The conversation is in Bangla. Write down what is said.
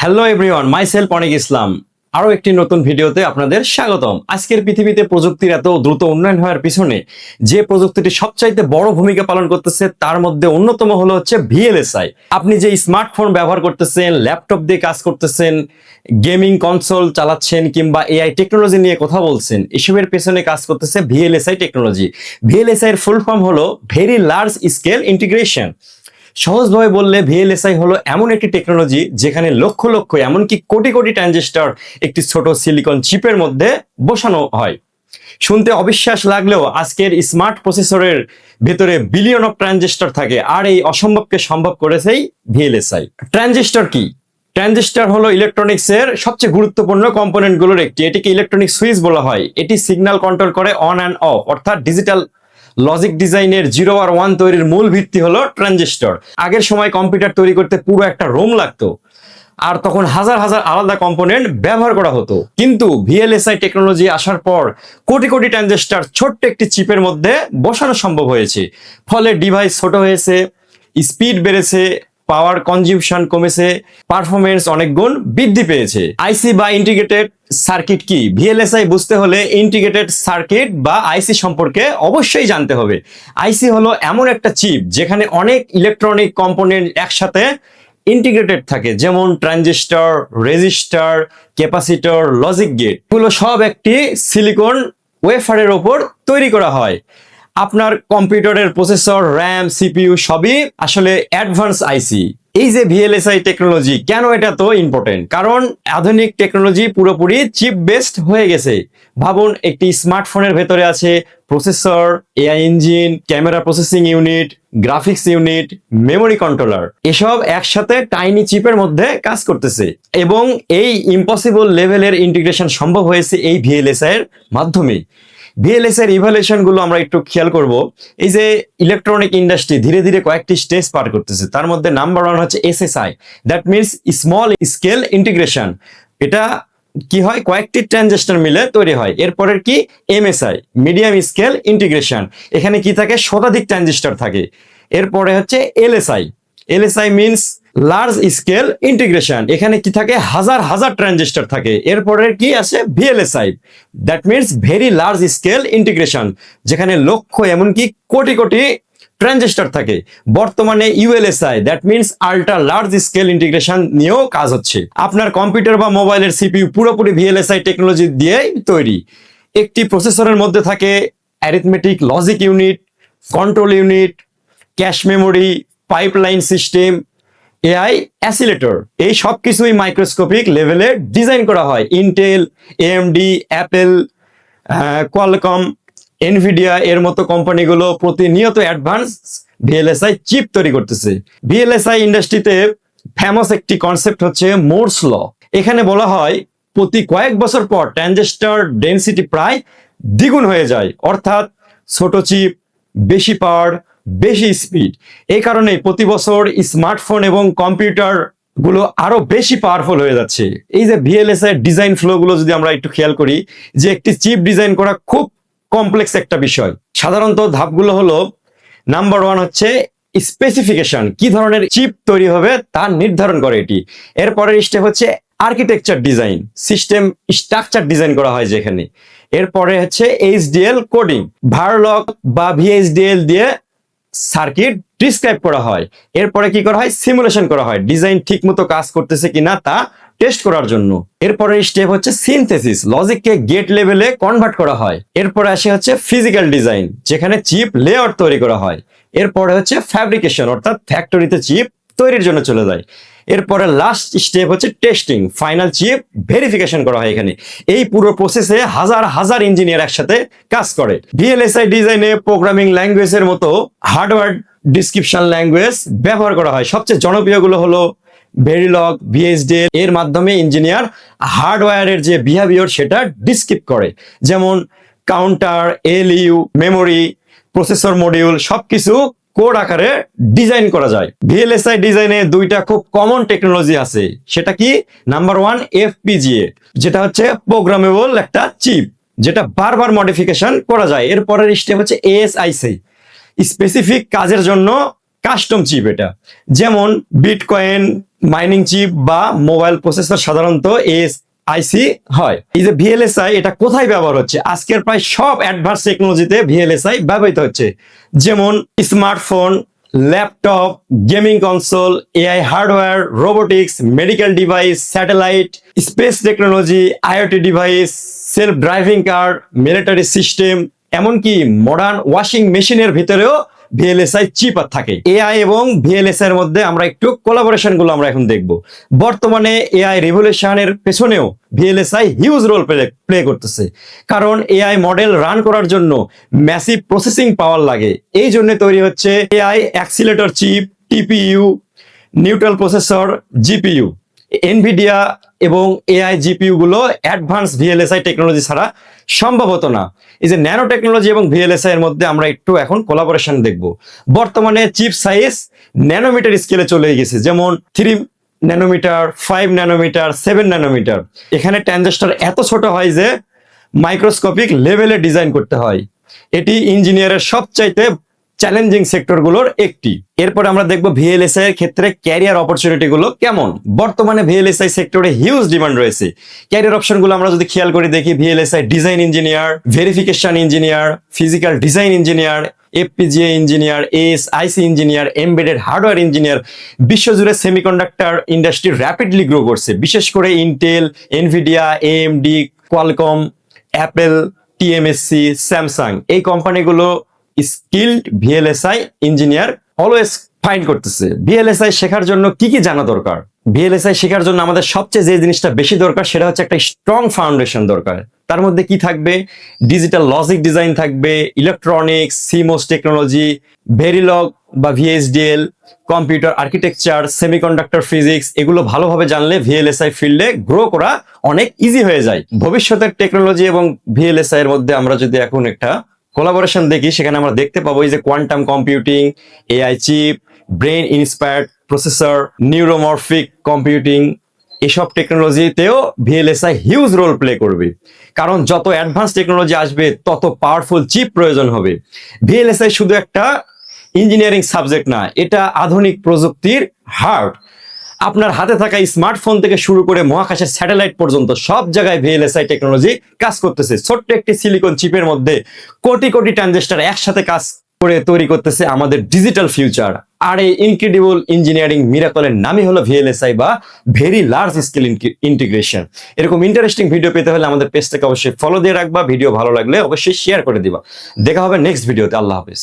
হ্যালো এভরিওয়ান, মাইসেলফ অনেক ইসলাম। আরো একটি নতুন ভিডিওতে আপনাদের স্বাগতম। আজকের পৃথিবীতে প্রযুক্তির এত দ্রুত উন্নয়ন হওয়ার পিছনে যে প্রযুক্তিটি সবচাইতে বড় ভূমিকা পালন করতেছে তার মধ্যে অন্যতম হলো হচ্ছে ভিএলএসআই। আপনি যে স্মার্টফোন ব্যবহার করতেছেন, ল্যাপটপ দিয়ে কাজ করতেছেন, গেমিং কনসোল চালাচ্ছেন কিংবা এআই টেকনোলজি নিয়ে কথা বলছেন, এসবের পেছনে কাজ করতেছে ভিএলএসআই টেকনোলজি। ভিএলএসআই এর ফুল ফর্ম হলো ভেরি লার্জ স্কেল ইন্টিগ্রেশন। সহজভাবে বললে ভিএলএসআই হলো এমন একটি টেকনোলজি যেখানে লক্ষ লক্ষ এমনকি কোটি কোটি ট্রানজিস্টর একটি ছোট সিলিকন চিপের মধ্যে বসানো হয়। শুনতে অবিশ্বাস লাগলেও আজকের স্মার্ট প্রসেসরের ভেতরে বিলিয়ন অফ ট্রানজিস্টর থাকে, আর এই অসম্ভবকে সম্ভব করেছেই ভিএলএসআই। ট্রানজিস্টর কি? ট্রানজিস্টর হলো ইলেকট্রনিক্স এর সবচেয়ে গুরুত্বপূর্ণ কম্পোনেন্ট গুলোর একটি। এটিকে ইলেকট্রনিক সুইচ বলা হয়। এটি সিগন্যাল কন্ট্রোল করে অন অ্যান্ড অফ, অর্থাৎ ডিজিটাল লজিক ডিজাইনের 0 আর 1 তৈরির মূল ভিত্তি হলো ট্রানজিস্টর। আগের সময় কম্পিউটার তৈরি করতে পুরো একটা রোম লাগতো, আর তখন হাজার হাজার আলাদা কম্পোনেন্ট ব্যবহার করা হতো। কিন্তু ভিএলএসআই টেকনোলজি আসার পর কোটি কোটি ট্রানজিস্টর ছোট্ট একটি চিপের মধ্যে বসানো সম্ভব হয়েছে। ফলে ডিভাইস ছোট হয়েছে, স্পিড বেড়েছে, পাওয়ার কনজিউশন কমেছে, পারফরমেন্স অনেক গুণ বৃদ্ধি পেয়েছে। আইসি বা ইন্টিগ্রেটেড সার্কিট কি? ভিএলএসআই বুঝতে হলে ইন্টিগ্রেটেড সার্কিট বা আইসি সম্পর্কে অবশ্যই জানতে হবে। আইসি হলো এমন একটা চিপ যেখানে অনেক ইলেকট্রনিক কম্পোনেন্ট একসাথে ইন্টিগ্রেটেড থাকে, যেমন transistor, resistor, capacitor, logic gate. এগুলো সব একটি সিলিকন ওয়েফারের ওপর তৈরি করা হয়। আপনার কম্পিউটারের প্রসেসর, র্যাম, সিপিইউ সবই আসলে অ্যাডভান্স আইসি। এই যে ভিএলএসআই টেকনোলজি, কেন এটা তো ইম্পর্টেন্ট? কারণ আধুনিক টেকনোলজি পুরোপুরি চিপ বেসড হয়ে গেছে। ভাবুন, একটি স্মার্টফোনের ভেতরে আছে processor, AI engine, camera processing unit, graphics unit, memory controller, এসব একসাথে টাইনি চিপের মধ্যে কাজ করতেছে। এবং এই ইম্পসিবল লেভেলের ইন্টিগ্রেশন সম্ভব হয়েছে এই ভিএলএসআই এর মাধ্যমে। ভিএলএসআই এর ইভ্যালুয়েশন গুলো আমরা একটু খেয়াল করব। এই যে ইলেকট্রনিক ইন্ডাস্ট্রি ধীরে ধীরে কয়েকটি স্টেজ পার করতেছে, তার মধ্যে নাম্বার 1 হচ্ছে SSI, that means small scale integration. এটা কি হয়? কয়েকটি ট্রানজিস্টর মিলে তৈরি হয়। এরপরের কি? MSI, medium scale integration. এখানে কি থাকে? শতাধিক ট্রানজিস্টর থাকে। এরপরে হচ্ছে LSI, LSI means large scale integration. এখানে কি থাকে? হাজার হাজার ট্রানজিস্টর থাকে। এরপরে কি আছে? VLSI, that means very large scale integration, যেখানে লক্ষ এমনকি কোটি কোটি ট্রানজিস্টর থাকে। বর্তমানে ইউএলএসআই, that means ultra large scale integration নিয়েও কাজ হচ্ছে। আপনার কম্পিউটার বা মোবাইলের সিপিইউ পুরোপুরি ভিএলএসআই টেকনোলজি দিয়ে তৈরি। একটি প্রসেসরের মধ্যে থাকে arithmetic logic unit, control unit, cache memory, pipeline system, AI accelerator. এই সব কিছুই মাইক্রোস্কোপিক লেভেলে ডিজাইন করা হয়। Intel, AMD, Apple, Qualcomm, Nvidia এর মতো কোম্পানিগুলো প্রতিনিয়ত অ্যাডভান্স ভিএলএসআই চিপ তৈরি করতেছে। ভিএলএসআই ইন্ডাস্ট্রিতে ফেমাস একটি কনসেপ্ট হচ্ছে মোরস ল। এখানে বলা হয় প্রতি কয়েক বছর পর ট্রানজিস্টর ডেনসিটি প্রায় দ্বিগুণ হয়ে যায়, অর্থাৎ ছোট চিপ, বেশি পাওয়ার, বেশি স্পিড। এই কারণে প্রতি বছর স্মার্টফোন এবং কম্পিউটার গুলো আরো বেশি পাওয়ারফুল হয়ে যাচ্ছে। এই যে ভিএলএসআই ডিজাইন ফ্লো গুলো যদি আমরা একটু খেয়াল করি, যে একটি চিপ ডিজাইন করা খুব কমপ্লেক্স একটা বিষয়। সাধারণত ধাপগুলো হলো, নাম্বার 1 হচ্ছে স্পেসিফিকেশন, কি ধরনের চিপ তৈরি হবে তা নির্ধারণ করে এটি। এরপরের স্টেপ হচ্ছে architecture design, system structure design করা হয় যেখানে। এরপরে হচ্ছে এইচডিএল কোডিং, ভারলক বা ভিএইচডিএল দিয়ে সার্কিট ডিসক্রাইব করা হয়। এরপরে কি করা হয়? সিমুলেশন করা হয়, ডিজাইন ঠিক মতো কাজ করতেছে কিনা তা টেস্ট করার জন্য। এরপরে স্টেপ হচ্ছে সিনথেসিস, লজিককে গেট লেভেলে কনভার্ট করা হয়। এরপরে আসে হচ্ছে ফিজিক্যাল ডিজাইন, যেখানে চিপ লেআউট তৈরি করা হয়। এরপরে হচ্ছে ফ্যাব্রিকেশন, অর্থাৎ ফ্যাক্টরিতে চিপ তৈরির জন্য চলে যায়। এরপরে লাস্ট স্টেপ হচ্ছে টেস্টিং, ফাইনাল চিপ ভেরিফিকেশন করা হয় এখানে। এই পুরো প্রসেসে হাজার হাজার ইঞ্জিনিয়ার একসাথে কাজ করে। ভিএলএসআই ডিজাইনে প্রোগ্রামিং ল্যাঙ্গুয়েজের মতো হার্ডওয়্যার ডিসক্রিপশন ল্যাঙ্গুয়েজ ব্যবহার করা হয়। সবচেয়ে জনপ্রিয় গুলো হলো ভেরিলগ, ভিএইচডিএল। এর মাধ্যমে ইঞ্জিনিয়ার হার্ডওয়্যারের যে বিহেভিয়ার সেটা ডিসক্রিপ্ট করে, যেমন counter, LU, memory, processor module সবকিছু কোড আকারে ডিজাইন করা যায়। ভিএলএসআই ডিজাইনে দুইটা খুব কমন টেকনোলজি আছে। সেটা কি? নাম্বার 1 এফপিজিএ, যেটা হচ্ছে প্রোগ্রামেবল একটা চিপ, যেটা বারবার মডিফিকেশন করা যায়। এরপরের স্টেপ হচ্ছে এএসআইসি, স্পেসিফিক কাজের জন্য কাস্টম চিপ। এটা যেমন বিটকয়েন, মাইনিং চিপ বা মোবাইল প্রসেসর সাধারণত আইসি হয়। এই যে ভিএলএসআই এটা কোথায় ব্যবহার হচ্ছে? আজকের প্রায় সব অ্যাডভান্স টেকনোলজিতে ভিএলএসআই ব্যবহৃত হচ্ছে, যেমন smartphone, laptop, gaming console, AI hardware, robotics, medical device, satellite, space technology, IoT device, self driving কার, মিলিটারি সিস্টেম, এমনকি মডার্ন ওয়াশিং মেশিনের ভিতরেও ভিএলএসআই চিপ থাকে। এআই এবং ভিএলএসআই এর মধ্যে আমরা একটু কোলাবোরেশন গুলো আমরা এখন দেখব। বর্তমানে এআই রিভলিউশনের পেছনেও ভিএলএসআই হিউজ রোল প্লে করতেছে, কারণ এআই মডেল রান করার জন্য ম্যাসিভ প্রসেসিং পাওয়ার লাগে। এই জন্য তৈরি হচ্ছে AI accelerator chip, TPU, neutral processor, GPU. Nvidia এবং এআই জিপিইউ গুলো অ্যাডভান্স ভিএলএসআই টেকনোলজি ছাড়া সম্ভব হতো না। এই যে ন্যানো টেকনোলজি এবং ভিএলএসআই এর মধ্যে আমরা একটু এখন কোলাবোরেশন দেখব। বর্তমানে চিপ সাইজ ন্যানোমিটার স্কেলে চলে গেছে, যেমন 3 ন্যানোমিটার, 5 ন্যানোমিটার, 7 ন্যানোমিটার। এখানে ট্রানজিস্টর এত ছোট হয় যে মাইক্রোস্কোপিক লেভেলে ডিজাইন করতে হয়। এটি ইঞ্জিনিয়ারের সবচাইতে চ্যালেঞ্জিং সেক্টরগুলোর একটি। এরপর আমরা দেখব ভিএলএসআই এর ক্ষেত্রে ক্যারিয়ার অপরচুনিটি গুলো কেমন। বর্তমানে ভিএলএসআই সেক্টরে হিউজ ডিমান্ড রয়েছে। ক্যারিয়ার অপশন গুলো আমরা যদি খেয়াল করে দেখি, VLSI design engineer, verification engineer, physical design engineer, FPGA engineer, ASIC engineer, embedded hardware engineer. বিশ্বজুড়ে সেমিকন্ডাক্টর ইন্ডাস্ট্রি র্যাপিডলি গ্রো করছে, বিশেষ করে Intel, Nvidia, AMD, Qualcomm, Apple, TMSC, Samsung, এই কোম্পানিগুলো skilled VLSI engineer always find করতেছে। ভিএলএসআই শেখার জন্য কি কি জানা দরকার? ভিএলএসআই শেখার জন্য আমাদের সবচেয়ে যে জিনিসটা বেশি দরকার সেটা হচ্ছে একটা স্ট্রং ফাউন্ডেশন দরকার। তার মধ্যে কি থাকবে? ডিজিটাল লজিক ডিজাইন থাকবে, ইলেকট্রনিক্স, সিমোস টেকনোলজি, ভেরিলগ বা ভিএসডিএল, কম্পিউটার আর্কিটেকচার, সেমিকন্ডাক্টর ফিজিক্স। এগুলো ভালোভাবে জানলে ভিএলএসআই ফিল্ডে গ্রো করা অনেক ইজি হয়ে যায়। ভবিষ্যতের টেকনোলজি এবং ভিএলএসআই এর মধ্যে আমরা যদি এখন একটা কোলাবোরেশন দেখি, সেখানে আমরা দেখতে পাবো এই যে quantum computing, AI chip, brain inspired processor, neuromorphic computing, এসব টেকনোলজিতেও ভিএলএসআই হিউজ রোল প্লে করবে। কারণ যত অ্যাডভান্স টেকনোলজি আসবে তত পাওয়ারফুল চিপ প্রয়োজন হবে। ভিএলএসআই শুধু একটা ইঞ্জিনিয়ারিং সাবজেক্ট না, এটা আধুনিক প্রযুক্তির হার্ট। আপনার হাতে থাকা স্মার্টফোন থেকে শুরু করে মহাকাশের স্যাটেলাইট পর্যন্ত সব জায়গায় ভিএলএসআই টেকনোলজি কাজ করতেছে। ছোট্ট একটি সিলিকন চিপের মধ্যে কোটি কোটি ট্রানজিস্টর একসাথে কাজ করে তৈরি করতেছে আমাদের ডিজিটাল ফিউচার। আর এই ইনক্রেডিবল ইঞ্জিনিয়ারিং মিরাকলের নামই হলো ভিএলএসআই বা ভেরি লার্জ স্কেল ইন্টিগ্রেশন। এরকম ইন্টারেস্টিং ভিডিও পেতে হলে আমাদের পেজটাকে অবশ্যই ফলো দিয়ে রাখবা। ভিডিও ভালো লাগলে অবশ্যই শেয়ার করে দিবা। দেখা হবে নেক্সট ভিডিওতে। আল্লাহ হাফেজ।